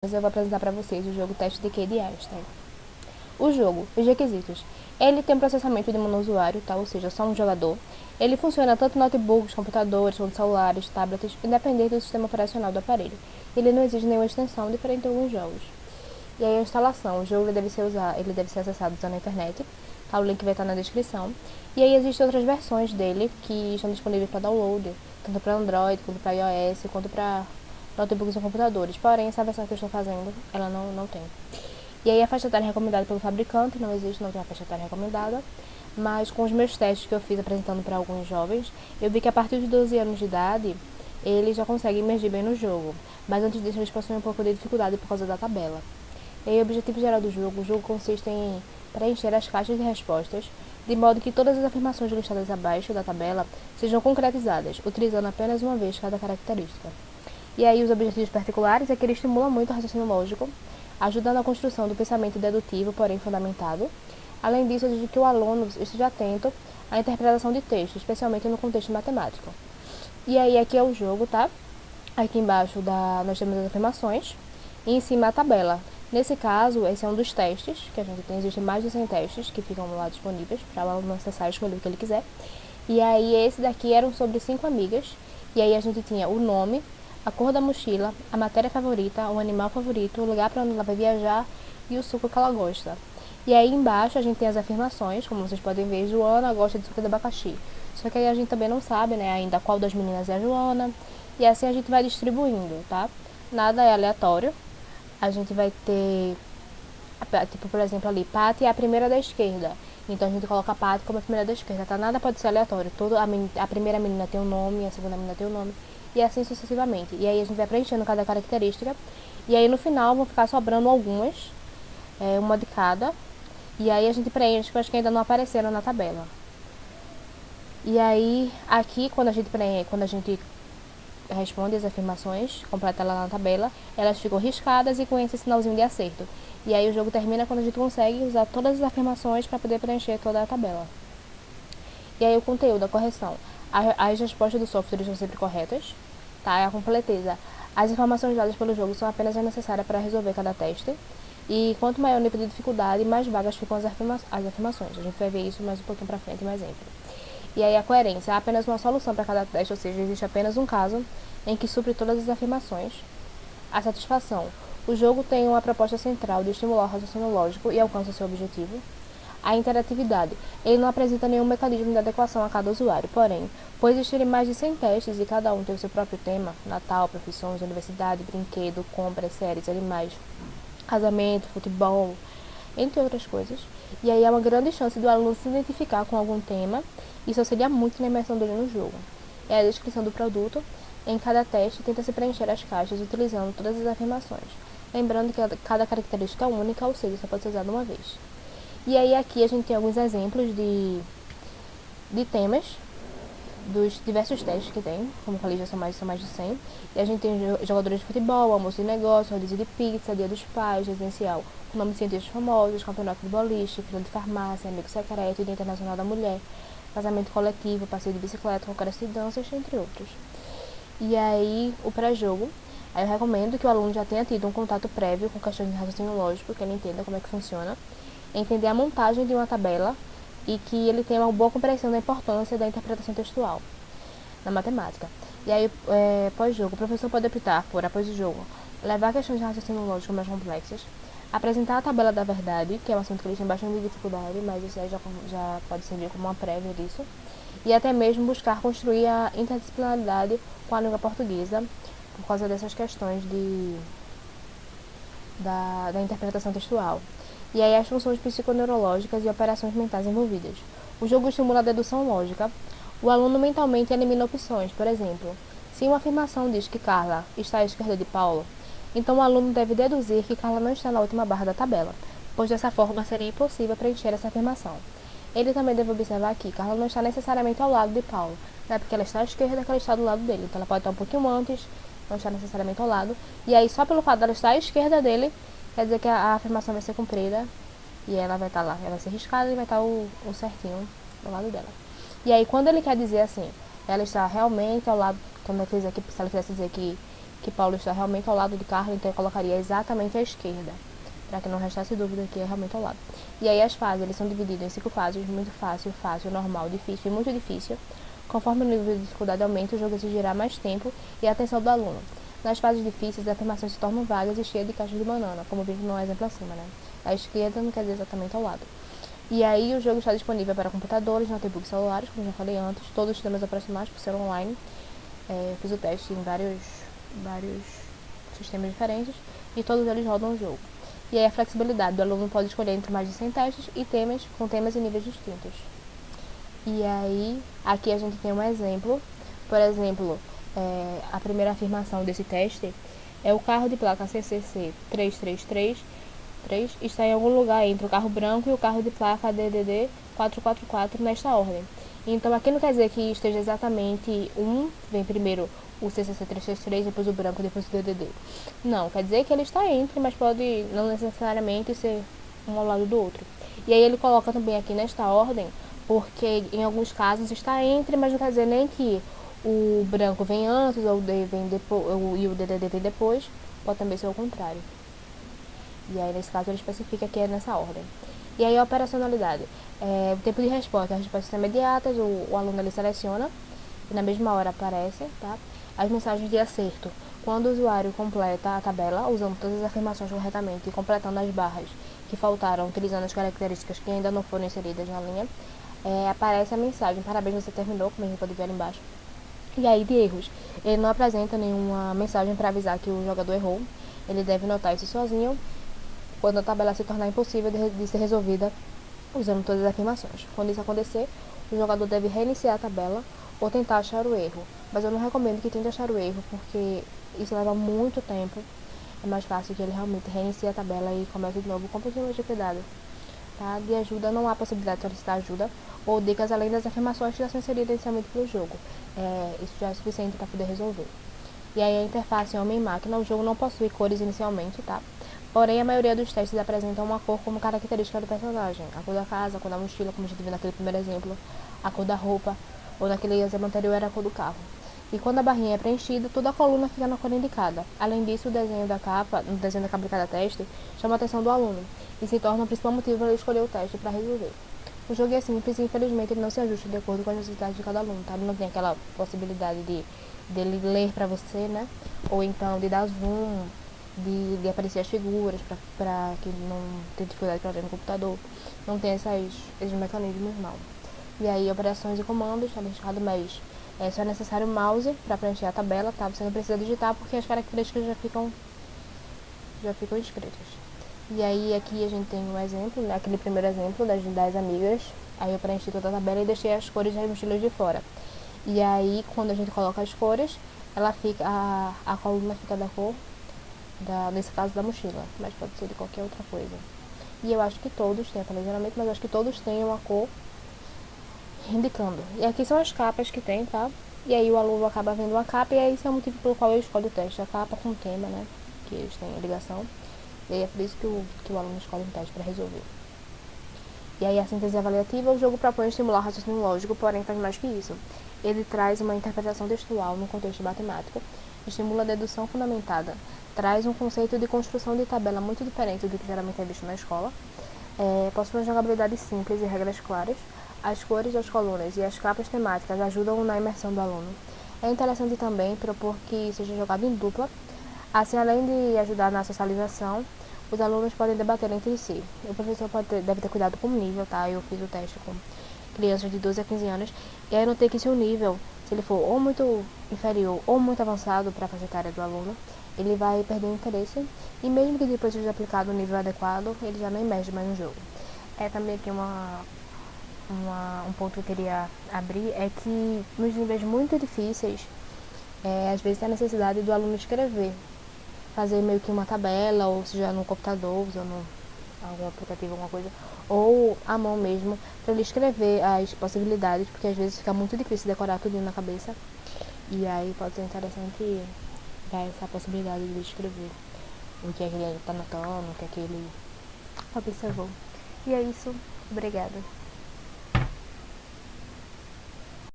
Eu vou apresentar para vocês o jogo Teste de QI de Einstein. O jogo, os requisitos. Ele tem um processamento de monousuário, tá? Ou seja, só um jogador. Ele funciona tanto em notebooks, computadores, quanto celulares, tablets, independente do sistema operacional do aparelho. Ele não exige nenhuma extensão, diferente de alguns jogos. E aí a instalação, o jogo ele deve ser acessado usando a internet, tá? O link vai estar na descrição. E aí existem outras versões dele que estão disponíveis para download, tanto para Android, quanto para iOS, quanto para notebooks e computadores. Porém, essa versão que eu estou fazendo, ela não tem. E aí a faixa etária recomendada pelo fabricante, não existe, não tem uma faixa etária recomendada. Mas com os meus testes que eu fiz apresentando para alguns jovens, eu vi que a partir dos 12 anos de idade, eles já conseguem imergir bem no jogo. Mas antes disso, eles possuem um pouco de dificuldade por causa da tabela. E aí, o objetivo geral do jogo, o jogo consiste em preencher as caixas de respostas, de modo que todas as afirmações listadas abaixo da tabela sejam concretizadas, utilizando apenas uma vez cada característica. E aí os objetivos particulares é que ele estimula muito o raciocínio lógico, ajudando a construção do pensamento dedutivo, porém fundamentado. Além disso, exige que o aluno esteja atento à interpretação de texto, especialmente no contexto matemático. E aí aqui é o jogo, tá? Aqui embaixo nós temos as afirmações e em cima a tabela. Nesse caso, esse é um dos testes que a gente tem. Existem mais de 100 testes que ficam lá disponíveis para o aluno acessar e escolher o que ele quiser. E aí esse daqui eram sobre 5 amigas. E aí a gente tinha o nome, a cor da mochila, a matéria favorita, o animal favorito, o lugar para onde ela vai viajar e o suco que ela gosta. E aí embaixo a gente tem as afirmações, como vocês podem ver, Joana gosta de suco de abacaxi. Só que aí a gente também não sabe, né, ainda qual das meninas é a Joana. E assim a gente vai distribuindo, tá? Nada é aleatório. A gente vai ter, tipo, por exemplo, ali, Paty é a primeira da esquerda. Então a gente coloca a Paty como a primeira da esquerda, tá? Nada pode ser aleatório. A primeira menina tem um nome, a segunda menina tem um nome, e assim sucessivamente. E aí a gente vai preenchendo cada característica. E aí no final vão ficar sobrando algumas, uma de cada. E aí a gente preenche com as que ainda não apareceram na tabela. E aí aqui quando a gente responde as afirmações, completa ela na tabela, elas ficam riscadas e com esse sinalzinho de acerto. E aí o jogo termina quando a gente consegue usar todas as afirmações para poder preencher toda a tabela. E aí o conteúdo, a correção. As respostas do software são sempre corretas, tá? A completeza. As informações dadas pelo jogo são apenas as necessárias para resolver cada teste. E quanto maior o nível de dificuldade, mais vagas ficam as afirmações. A gente vai ver isso mais um pouquinho para frente, mais exemplo. E aí a coerência, há apenas uma solução para cada teste, ou seja, existe apenas um caso em que supre todas as afirmações. A satisfação, o jogo tem uma proposta central de estimular o raciocínio lógico e alcança seu objetivo. A interatividade, ele não apresenta nenhum mecanismo de adequação a cada usuário, porém, por existirem mais de 100 testes e cada um tem o seu próprio tema, Natal, profissões, universidade, brinquedo, compras, séries, animais, casamento, futebol, entre outras coisas. E aí há uma grande chance do aluno se identificar com algum tema. Isso auxilia muito na imersão dele no jogo. É a descrição do produto. Em cada teste, tenta-se preencher as caixas utilizando todas as afirmações. Lembrando que cada característica é única, ou seja, só pode ser usada uma vez. E aí aqui a gente tem alguns exemplos de temas dos diversos testes que tem. Como eu falei, já são mais de 100. E a gente tem jogadores de futebol, almoço de negócio, rodízio de pizza, dia dos pais, residencial, com nome de cientistas famosos, campeonato de boliche, fila de farmácia, amigo secreto, Dia Internacional da Mulher, casamento coletivo, passeio de bicicleta, congresso de danças, entre outros. E aí, o pré-jogo, aí eu recomendo que o aluno já tenha tido um contato prévio com questões de raciocínio lógico, que ele entenda como é que funciona, entender a montagem de uma tabela e que ele tenha uma boa compreensão da importância da interpretação textual na matemática. E aí, pós-jogo, o professor pode optar por, após o jogo, levar questões de raciocínio lógico mais complexas, apresentar a tabela da verdade, que é um assunto que eles têm bastante dificuldade, mas isso aí já pode servir como uma prévia disso, e até mesmo buscar construir a interdisciplinaridade com a língua portuguesa, por causa dessas questões da interpretação textual. E aí as funções psiconeurológicas e operações mentais envolvidas. O jogo estimula a dedução lógica. O aluno mentalmente elimina opções. Por exemplo, se uma afirmação diz que Carla está à esquerda de Paulo, então o aluno deve deduzir que Carla não está na última barra da tabela, pois dessa forma seria impossível preencher essa afirmação. Ele também deve observar que Carla não está necessariamente ao lado de Paulo, não é porque ela está à esquerda que ela está do lado dele, então ela pode estar um pouquinho antes, não está necessariamente ao lado, e aí só pelo fato dela estar à esquerda dele, quer dizer que a afirmação vai ser cumprida, e ela vai estar lá, ela vai ser riscada e vai estar o certinho do lado dela. E aí quando ele quer dizer assim, ela está realmente ao lado, quando ele quiser, se ela quisesse dizer que que Paulo está realmente ao lado de Carla, então eu colocaria exatamente à esquerda, para que não restasse dúvida que é realmente ao lado. E aí as fases, eles são divididos em 5 fases: muito fácil, fácil, normal, difícil e muito difícil. Conforme o nível de dificuldade aumenta, o jogo exigirá mais tempo e atenção do aluno. Nas fases difíceis, as afirmações se tornam vagas e cheias de caixas de banana, como vimos no exemplo acima, né? A esquerda não quer dizer exatamente ao lado. E aí o jogo está disponível para computadores, notebooks, celulares, como já falei antes, todos os sistemas operacionais por ser online. Fiz o teste em vários sistemas diferentes e todos eles rodam o jogo. E aí a flexibilidade do aluno pode escolher entre mais de 100 testes e temas com temas e níveis distintos. E aí aqui a gente tem um exemplo. Por exemplo, a primeira afirmação desse teste é: o carro de placa CCC 333 está em algum lugar entre o carro branco e o carro de placa DDD 444 nesta ordem. Então aqui não quer dizer que esteja exatamente vem primeiro o CCC 333, depois o branco, depois o DDD. Não, quer dizer que ele está entre, mas pode não necessariamente ser um ao lado do outro. E aí ele coloca também aqui nesta ordem, porque em alguns casos está entre, mas não quer dizer nem que o branco vem antes ou o D vem depois, e o DDD vem depois, pode também ser o contrário. E aí nesse caso ele especifica que é nessa ordem. E aí a operacionalidade, o tempo de resposta, as respostas são imediatas, o aluno ele seleciona e na mesma hora aparece, tá? As mensagens de acerto: quando o usuário completa a tabela, usando todas as afirmações corretamente e completando as barras que faltaram, utilizando as características que ainda não foram inseridas na linha, aparece a mensagem: parabéns, você terminou, como a gente pode ver ali embaixo. E aí de erros, ele não apresenta nenhuma mensagem para avisar que o jogador errou, ele deve notar isso sozinho quando a tabela se tornar impossível de ser resolvida usando todas as afirmações. Quando isso acontecer, o jogador deve reiniciar a tabela ou tentar achar o erro. Mas eu não recomendo que tente achar o erro, porque isso leva muito tempo. É mais fácil que ele realmente reinicie a tabela e comece de novo com um pouquinho mais de cuidado. Tá? De ajuda, não há possibilidade de solicitar ajuda ou dicas além das afirmações que já são inseridas inicialmente pelo jogo. Isso já é suficiente para poder resolver. E aí a interface homem-máquina, o jogo não possui cores inicialmente, tá? Porém, a maioria dos testes apresentam uma cor como característica do personagem. A cor da casa, a cor da mochila, como a gente viu naquele primeiro exemplo, a cor da roupa, ou naquele exemplo anterior era a cor do carro. E quando a barrinha é preenchida, toda a coluna fica na cor indicada. Além disso, o desenho da capa de cada teste, chama a atenção do aluno e se torna o principal motivo para ele escolher o teste para resolver. O jogo é simples e, infelizmente, ele não se ajusta de acordo com as necessidades de cada aluno, tá? Ele não tem aquela possibilidade de ele ler para você, né? Ou então de dar zoom, de aparecer as figuras para quem não tem dificuldade para ler no computador. Não tem esses mecanismos, não. E aí, operações e comandos, está listado, mas só é necessário o mouse para preencher a tabela, tá? Você não precisa digitar porque as características já ficam escritas. E aí, aqui a gente tem um exemplo, né? Aquele primeiro exemplo das amigas. Aí eu preenchi toda a tabela e deixei as cores das mochilas de fora. E aí, quando a gente coloca as cores, ela fica, a coluna fica da cor, nesse caso da mochila, mas pode ser de qualquer outra coisa. E eu acho que todos têm, geralmente, mas eu acho que todos têm uma cor indicando. E aqui são as capas que tem, tá? E aí o aluno acaba vendo uma capa e aí esse é o motivo pelo qual eu escolho o teste. A capa com o tema, né? Que eles têm a ligação. E aí é por isso que o aluno escolhe um teste para resolver. E aí a síntese avaliativa, o jogo propõe estimular o raciocínio lógico, porém faz mais que isso. Ele traz uma interpretação textual no contexto matemático, estimula a dedução fundamentada, traz um conceito de construção de tabela muito diferente do que geralmente é visto na escola, possui uma jogabilidade simples e regras claras, as cores das colunas e as capas temáticas ajudam na imersão do aluno. É interessante também propor que seja jogado em dupla, assim além de ajudar na socialização, os alunos podem debater entre si. O professor deve ter cuidado com o nível, tá? Eu fiz o teste com crianças de 12 a 15 anos e aí eu notei que se o nível, se ele for ou muito inferior ou muito avançado para a faixa etária do aluno, ele vai perder o interesse e mesmo que depois seja aplicado o nível adequado, ele já não emerge mais no jogo. Também aqui um ponto que eu queria abrir é que nos níveis muito difíceis, às vezes tem a necessidade do aluno escrever, fazer meio que uma tabela, ou seja, no computador, usando algum aplicativo, alguma coisa, ou à mão mesmo, para ele escrever as possibilidades, porque às vezes fica muito difícil decorar tudo na cabeça, e aí pode ser interessante dar essa possibilidade de escrever o que é que ele está notando, o que é que ele observou. E é isso, obrigada.